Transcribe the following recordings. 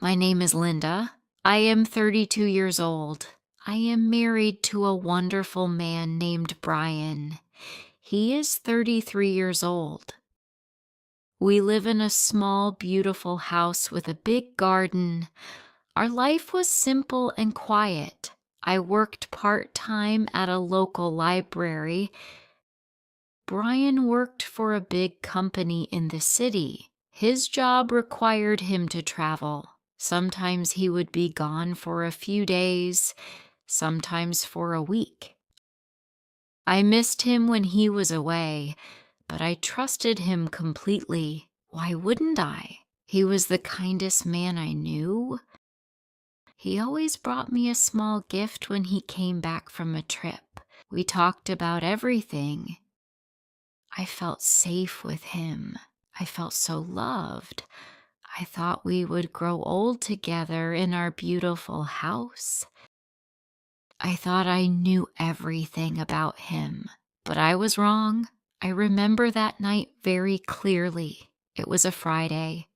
My name is Linda. I am 32 years old. I am married to a wonderful man named Brian. He is 33 years old. We live in a small, beautiful house with a big garden. Our life was simple and quiet. I worked part-time at a local library. Brian worked for a big company in the city. His job required him to travel. Sometimes he would be gone for a few days, sometimes for a week. I missed him when he was away, but I trusted him completely. Why wouldn't I? He was the kindest man I knew. He always brought me a small gift when he came back from a trip. We talked about everything. I felt safe with him. I felt so loved. I thought we would grow old together in our beautiful house. I thought I knew everything about him, but I was wrong. I remember that night very clearly. It was a Friday.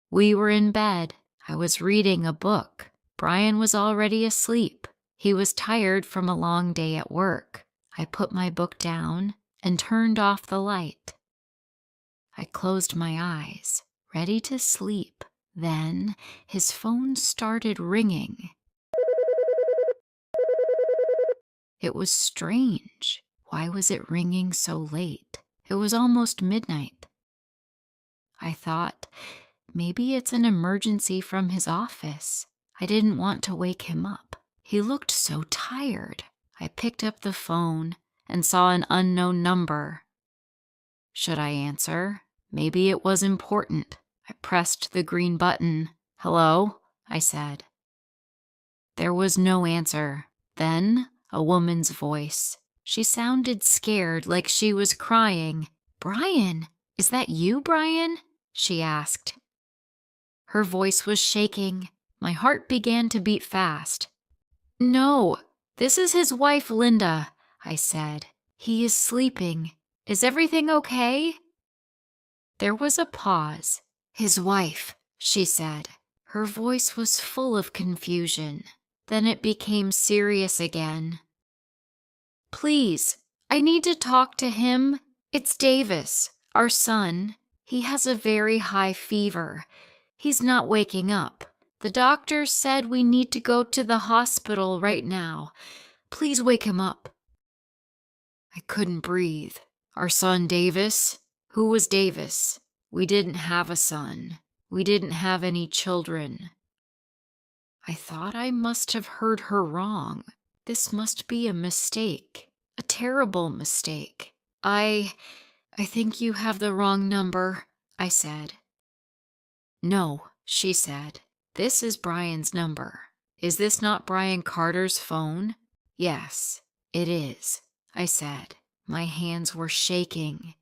We were in bed. I was reading a book. Brian was already asleep. He was tired from a long day at work. I put my book down and turned off the light. I closed my eyes, ready to sleep. Then his phone started ringing. It was strange. Why was it ringing so late? It was almost midnight. I thought, maybe it's an emergency from his office. I didn't want to wake him up. He looked so tired. I picked up the phone and saw an unknown number. Should I answer? Maybe it was important. I pressed the green button. "Hello?" I said. There was no answer. Then a woman's voice. She sounded scared, like she was crying. "Brian, is that you, Brian?" she asked. Her voice was shaking. My heart began to beat fast. "No, this is his wife, Linda," I said. "He is sleeping. Is everything okay?" There was a pause. "His wife," she said. Her voice was full of confusion. Then it became serious again. "Please, I need to talk to him. It's Davis, our son. He has a very high fever. He's not waking up. The doctor said we need to go to the hospital right now. Please wake him up." I couldn't breathe. "Our son Davis? Who was Davis? We didn't have a son. We didn't have any children." I thought I must have heard her wrong. This must be a mistake, a terrible mistake. I think you have the wrong number," I said. "No," she said. "This is Brian's number. Is this not Brian Carter's phone?" "Yes, it is," I said. My hands were shaking.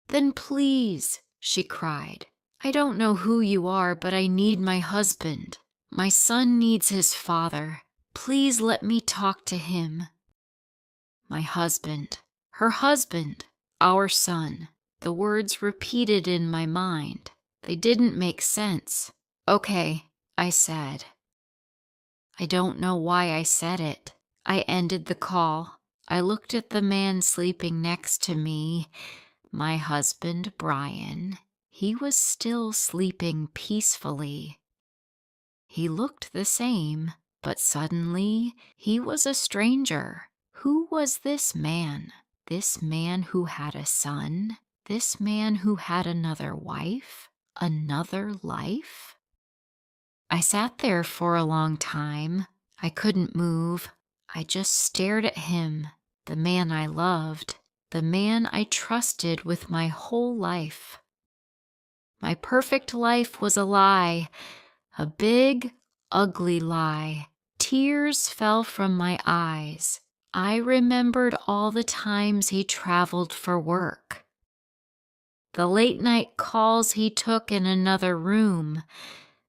"Then please," she cried. "I don't know who you are, but I need my husband. My son needs his father. Please let me talk to him." My husband, her husband, our son. The words repeated in my mind. They didn't make sense. "Okay," I said. I don't know why I said it. I ended the call. I looked at the man sleeping next to me, my husband, Brian. He was still sleeping peacefully. He looked the same, but suddenly he was a stranger. Who was this man? This man who had a son? This man who had another wife? Another life? I sat there for a long time. I couldn't move. I just stared at him, the man I loved, the man I trusted with my whole life. My perfect life was a lie, a big, ugly lie. Tears fell from my eyes. I remembered all the times he traveled for work, the late-night calls he took in another room,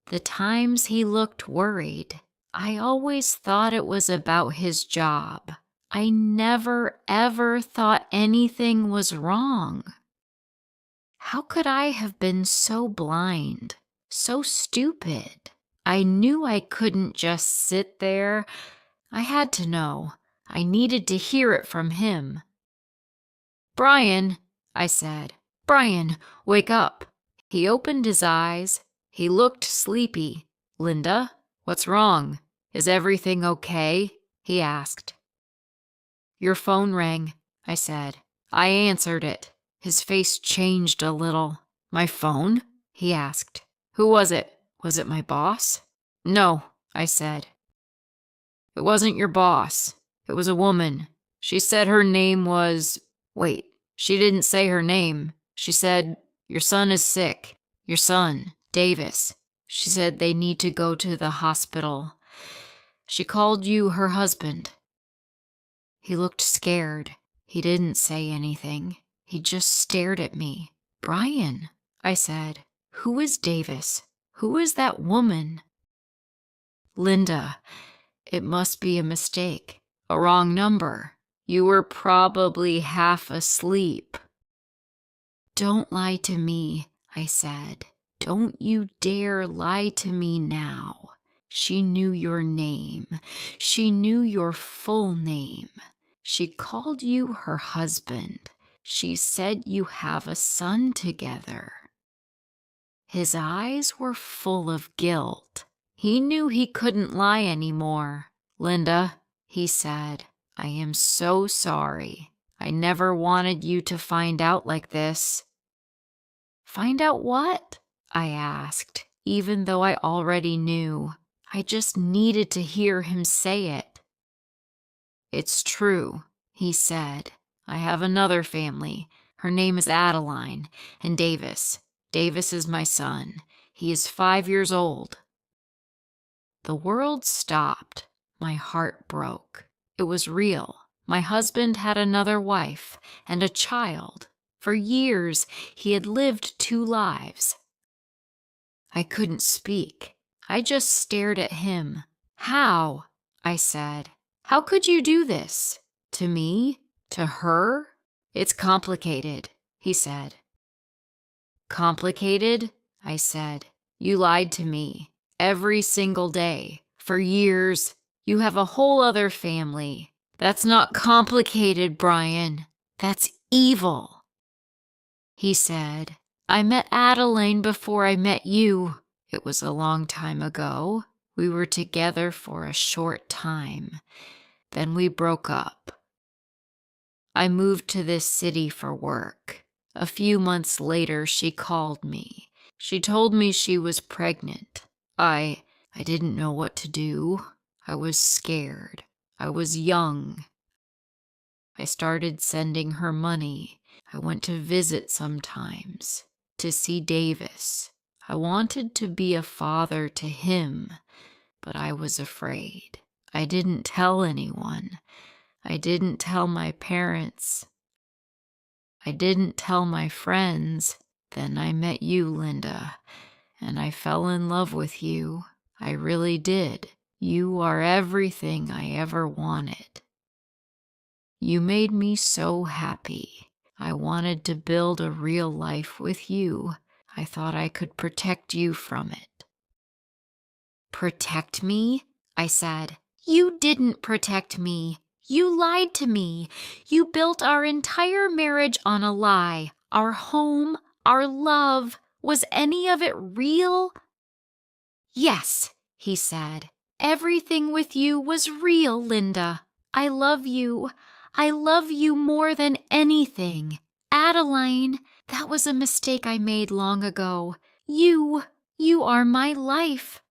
the times he looked worried. I always thought it was about his job. I never, ever thought anything was wrong. How could I have been so blind, So stupid. I knew I couldn't just sit there. I had to know. I needed to hear it from him. "Brian," I said. "Brian, wake up." He opened his eyes. He looked sleepy. "Linda, what's wrong? Is everything okay?" he asked. "Your phone rang," I said. I answered it. His face changed a little. "My phone?" he asked. "Who was it? Was it my boss?" "No," I said. "It wasn't your boss. It was a woman. She said her name was... Wait, she didn't say her name. She said, 'Your son is sick. Your son, Davis.' She said they need to go to the hospital. She called you her husband." He looked scared. He didn't say anything. He just stared at me. "Brian," I said, "who is Davis? Who is that woman?" "Linda, it must be a mistake. A wrong number. You were probably half asleep." "Don't lie to me," I said. "Don't you dare lie to me now. She knew your name. She knew your full name. She called you her husband. She said you have a son together." His eyes were full of guilt. He knew he couldn't lie anymore. "Linda," he said, "I am so sorry. I never wanted you to find out like this." "Find out what?" I asked, even though I already knew. I just needed to hear him say it. "It's true," he said. "I have another family. Her name is Adeline, and Davis. Davis is my son. He is 5 years old." The world stopped. My heart broke. It was real. My husband had another wife and a child. For years, he had lived 2 lives. I couldn't speak. I just stared at him. "How?" I said. "How could you do this? To me? To her?" "It's complicated," he said. "Complicated?" I said. "You lied to me. Every single day. For years. You have a whole other family. That's not complicated, Brian. That's evil." He said, "I met Adeline before I met you. It was a long time ago. We were together for a short time. Then we broke up. I moved to this city for work. A few months later, she called me. She told me she was pregnant. I didn't know what to do. I was scared. I was young. I started sending her money. I went to visit sometimes, to see Davis. I wanted to be a father to him, but I was afraid. I didn't tell anyone. I didn't tell my parents. I didn't tell my friends. Then I met you, Linda, and I fell in love with you. I really did. You are everything I ever wanted. You made me so happy. I wanted to build a real life with you. I thought I could protect you from it." "Protect me?" I said. "You didn't protect me. You lied to me. You built our entire marriage on a lie. Our home, our love. Was any of it real?" "Yes," he said. "Everything with you was real, Linda. I love you. I love you more than anything. Adeline, that was a mistake I made long ago. You are my life."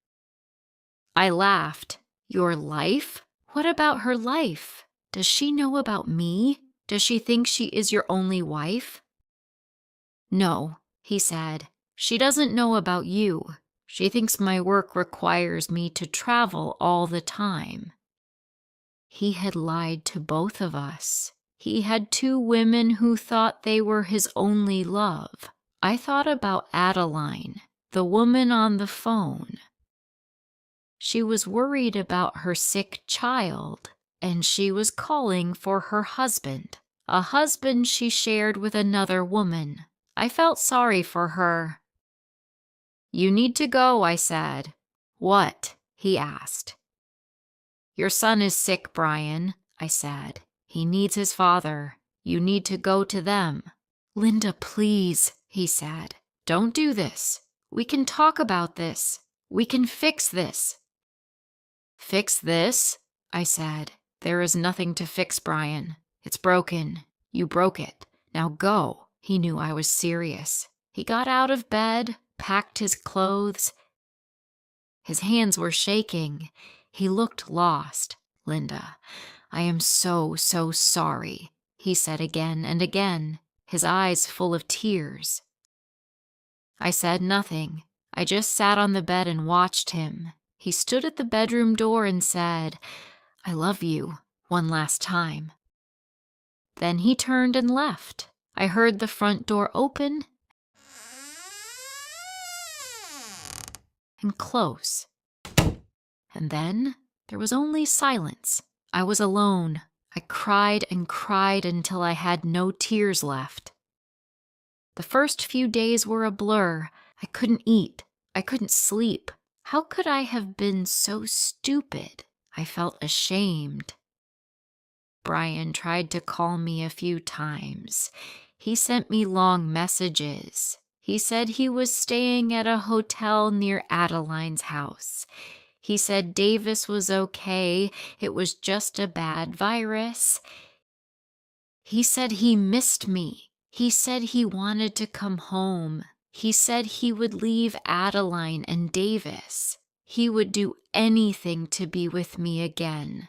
I laughed. "Your life? What about her life? Does she know about me? Does she think she is your only wife?" "No," he said. "She doesn't know about you. She thinks my work requires me to travel all the time." He had lied to both of us. He had 2 women who thought they were his only love. I thought about Adeline, the woman on the phone. She was worried about her sick child, and she was calling for her husband, a husband she shared with another woman. I felt sorry for her. You need to go, I said. What? He asked. Your son is sick, Brian, I said. He needs his father. You need to go to them. Linda, please, he said. Don't do this. We can talk about this. We can fix this. Fix this? I said. There is nothing to fix, Brian. It's broken. You broke it. Now go. He knew I was serious. He got out of bed, packed his clothes. His hands were shaking. He looked lost. Linda, I am so sorry, he said again and again, his eyes full of tears. I said nothing. I just sat on the bed and watched him. He stood at the bedroom door and said, I love you, one last time. Then he turned and left. I heard the front door open and close. And then there was only silence. I was alone. I cried and cried until I had no tears left. The first few days were a blur. I couldn't eat. I couldn't sleep. How could I have been so stupid? I felt ashamed. Brian tried to call me a few times. He sent me long messages. He said he was staying at a hotel near Adeline's house. He said Davis was okay. It was just a bad virus. He said he missed me. He said he wanted to come home. He said he would leave Adeline and Davis. He would do anything to be with me again.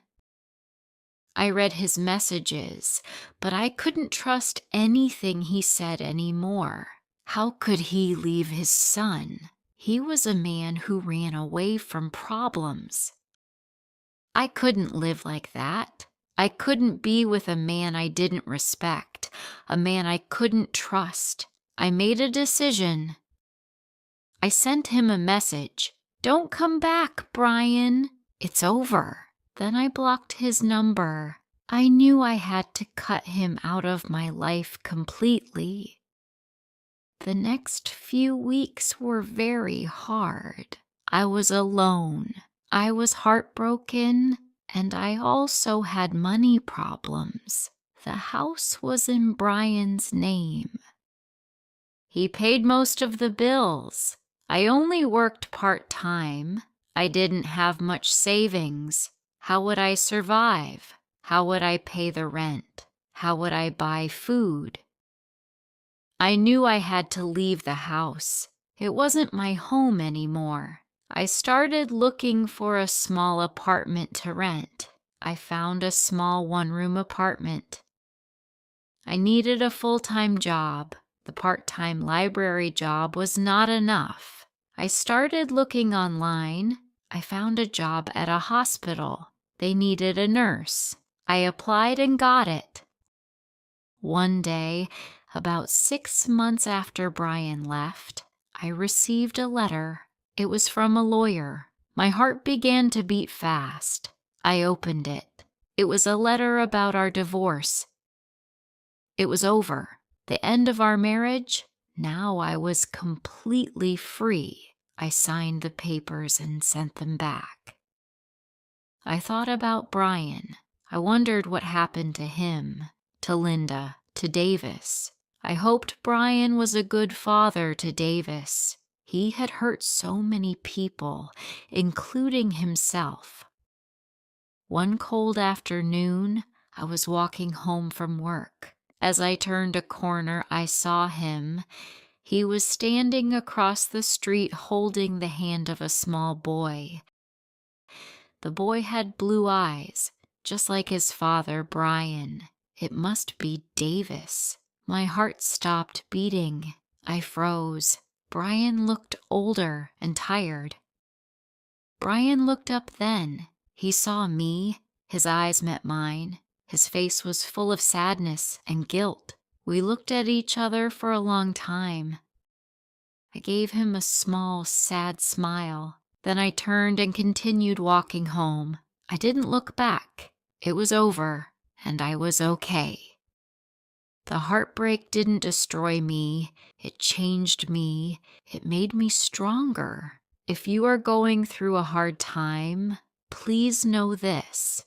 I read his messages, but I couldn't trust anything he said anymore. How could he leave his son? He was a man who ran away from problems. I couldn't live like that. I couldn't be with a man I didn't respect, a man I couldn't trust. I made a decision. I sent him a message. Don't come back, Brian. It's over. Then I blocked his number. I knew I had to cut him out of my life completely. The next few weeks were very hard. I was alone. I was heartbroken, and I also had money problems. The house was in Brian's name. He paid most of the bills. I only worked part-time. I didn't have much savings. How would I survive? How would I pay the rent? How would I buy food? I knew I had to leave the house. It wasn't my home anymore. I started looking for a small apartment to rent. I found a small one-room apartment. I needed a full-time job. The part-time library job was not enough. I started looking online. I found a job at a hospital. They needed a nurse. I applied and got it. One day, about 6 months after Brian left, I received a letter. It was from a lawyer. My heart began to beat fast. I opened it. It was a letter about our divorce. It was over. The end of our marriage. Now I was completely free. I signed the papers and sent them back. I thought about Brian. I wondered what happened to him, to Linda, to Davis. I hoped Brian was a good father to Davis. He had hurt so many people, including himself. One cold afternoon, I was walking home from work. As I turned a corner, I saw him. He was standing across the street holding the hand of a small boy. The boy had blue eyes, just like his father, Brian. It must be Davis. My heart stopped beating. I froze. Brian looked older and tired. Brian looked up then. He saw me. His eyes met mine. His face was full of sadness and guilt. We looked at each other for a long time. I gave him a small, sad smile. Then I turned and continued walking home. I didn't look back. It was over, and I was okay. The heartbreak didn't destroy me. It changed me. It made me stronger. If you are going through a hard time, please know this.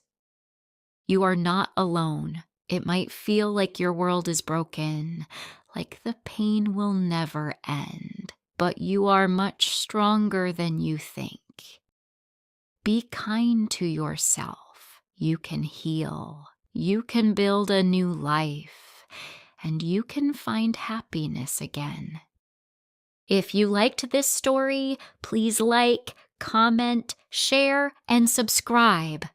You are not alone. It might feel like your world is broken, like the pain will never end, but you are much stronger than you think. Be kind to yourself. You can heal. You can build a new life, and you can find happiness again. If you liked this story, please like, comment, share, and subscribe.